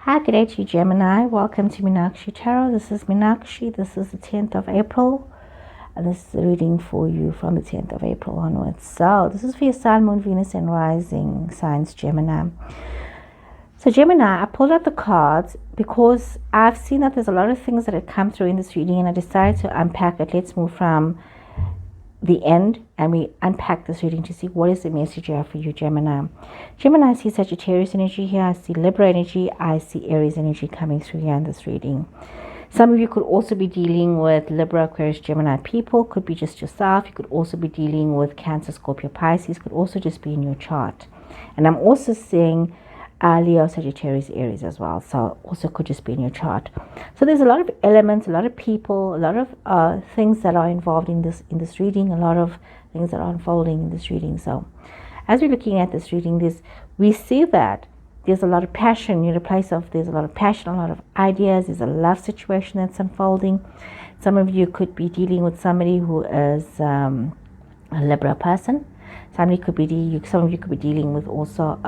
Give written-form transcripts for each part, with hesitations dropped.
Hi, good day to you, Gemini. Welcome to Meenakshi Tarot. This is Meenakshi. This is the 10th of April. And this is the reading for you from the 10th of April onwards. So this is for your Sun, Moon, Venus, and Rising signs, Gemini. So Gemini, I pulled out the cards because I've seen that there's a lot of things that have come through in this reading, and I decided to unpack it. Let's move from the end and we unpack this reading to see what is the message here for you, Gemini. Gemini, I see Sagittarius energy here, I see Libra energy, I see Aries energy coming through here in this reading. Some of you could also be dealing with Libra, Aquarius, Gemini people, could be just yourself. You could also be dealing with Cancer, Scorpio, Pisces, could also just be in your chart. And I'm also seeing Leo, Sagittarius, Aries as well, so also could just be in your chart. So there's a lot of elements, a lot of people, a lot of things that are involved in this reading, a lot of things that are unfolding in this reading. So as we're looking at this reading, we see that there's a lot of passion. You're in a place of there's a lot of passion, a lot of ideas. There's a love situation that's unfolding. Some of you could be dealing with somebody who is a Libra person. Some of you could be dealing with also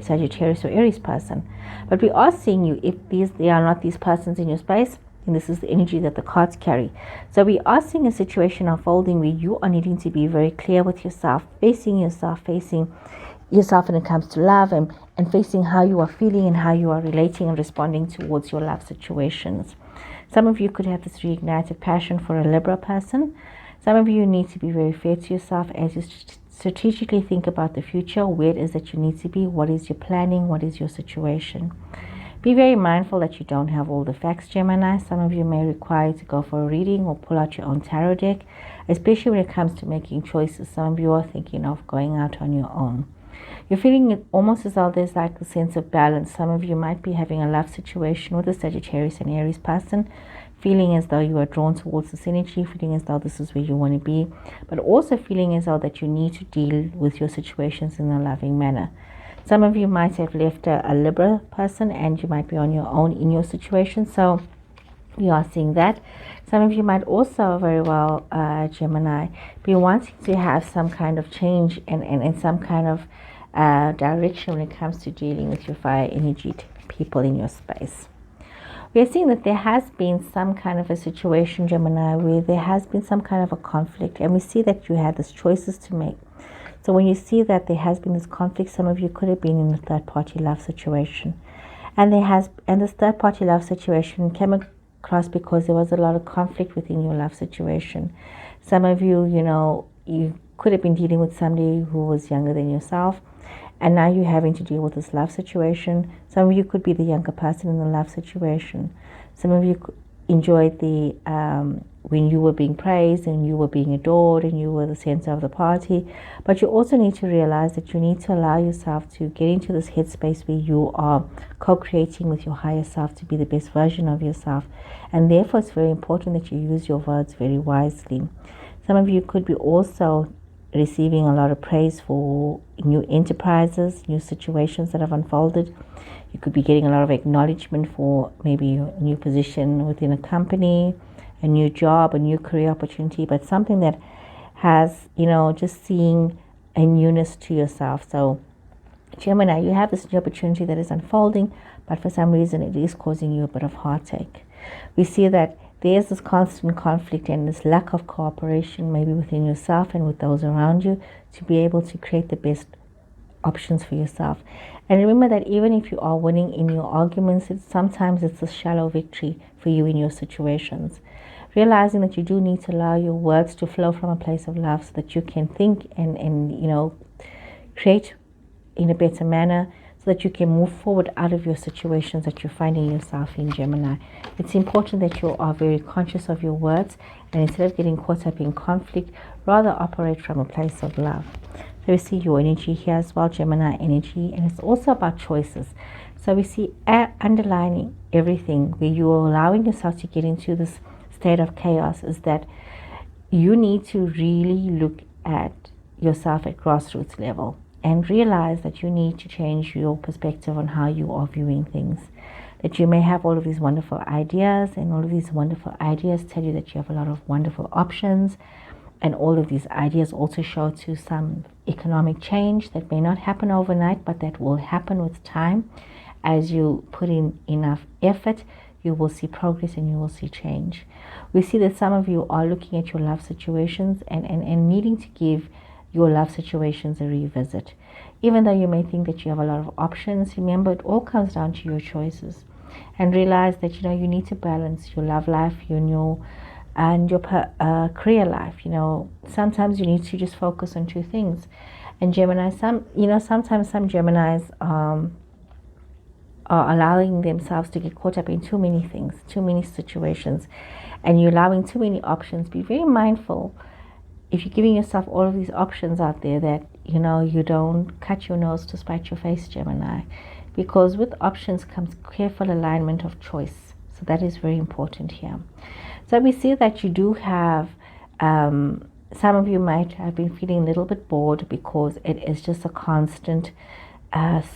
Sagittarius or Aries person. But we are seeing you, if they are not these persons in your space, and this is the energy that the cards carry. So we are seeing a situation unfolding where you are needing to be very clear with yourself, facing yourself when it comes to love, and facing how you are feeling and how you are relating and responding towards your love situations. Some of you could have this reignited passion for a Libra person. Some of you need to be very fair to yourself as you strategically think about the future, where it is that you need to be, what is your planning, what is your situation. Be very mindful that you don't have all the facts, Gemini. Some of you may require to go for a reading or pull out your own tarot deck, especially when it comes to making choices. Some of you are thinking of going out on your own. You're feeling it almost as though there's like a sense of balance. Some of you might be having a love situation with a Sagittarius and Aries person, feeling as though you are drawn towards this energy, feeling as though this is where you want to be, but also feeling as though that you need to deal with your situations in a loving manner. Some of you might have left a Libra person and you might be on your own in your situation, so we are seeing that. Some of you might also very well, Gemini, be wanting to have some kind of change and some kind of direction when it comes to dealing with your fire energy people in your space. We are seeing that there has been some kind of a situation, Gemini, where there has been some kind of a conflict, and we see that you had these choices to make. So when you see that there has been this conflict, some of you could have been in a third-party love situation, and this third-party love situation came across because there was a lot of conflict within your love situation. Some of you, you could have been dealing with somebody who was younger than yourself, and now you're having to deal with this love situation. Some of you could be the younger person in the love situation. Some of you enjoyed the when you were being praised and you were being adored and you were the center of the party. But you also need to realize that you need to allow yourself to get into this headspace where you are co-creating with your higher self to be the best version of yourself. And therefore, it's very important that you use your words very wisely. Some of you could be also receiving a lot of praise for new enterprises, new situations that have unfolded. You could be getting a lot of acknowledgement for maybe a new position within a company, a new job, a new career opportunity, but something that has, just seeing a newness to yourself. So Gemini, you have this new opportunity that is unfolding, but for some reason it is causing you a bit of heartache. We see that there's this constant conflict and this lack of cooperation, maybe within yourself and with those around you, to be able to create the best options for yourself. And remember that even if you are winning in your arguments, sometimes it's a shallow victory for you in your situations. Realizing that you do need to allow your words to flow from a place of love so that you can think and create in a better manner, so that you can move forward out of your situations that you're finding yourself in, Gemini. It's important that you are very conscious of your words, and instead of getting caught up in conflict, rather operate from a place of love. So we see your energy here as well, Gemini energy, and it's also about choices. So we see underlining everything where you are allowing yourself to get into this state of chaos is that you need to really look at yourself at grassroots level and realize that you need to change your perspective on how you are viewing things. That you may have all of these wonderful ideas, and all of these wonderful ideas tell you that you have a lot of wonderful options, and all of these ideas also show to some economic change that may not happen overnight, but that will happen with time. as you put in enough effort, you will see progress and you will see change. We see that some of you are looking at your love situations and needing to give your love situations a revisit. Even though you may think that you have a lot of options, remember it all comes down to your choices. And realize that you need to balance your love life, your career life. Sometimes you need to just focus on two things. And Gemini, sometimes some Geminis are allowing themselves to get caught up in too many things, too many situations, and you're allowing too many options. Be very mindful if you're giving yourself all of these options out there that you don't cut your nose to spite your face, Gemini, because with options comes careful alignment of choice. So that is very important here. So we see that you do have some of you might have been feeling a little bit bored because it is just a constant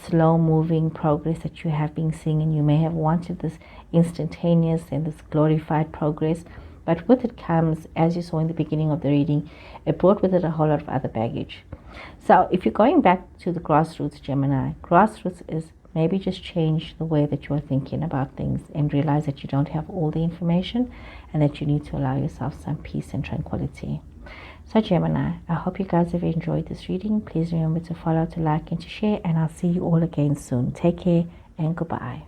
slow moving progress that you have been seeing, and you may have wanted this instantaneous and this glorified progress, but with it comes, as you saw in the beginning of the reading, it brought with it a whole lot of other baggage. So if you're going back to the grassroots, Gemini, grassroots is maybe just change the way that you're thinking about things and realize that you don't have all the information and that you need to allow yourself some peace and tranquility. So Gemini, I hope you guys have enjoyed this reading. Please remember to follow, to like, and to share, and I'll see you all again soon. Take care and goodbye.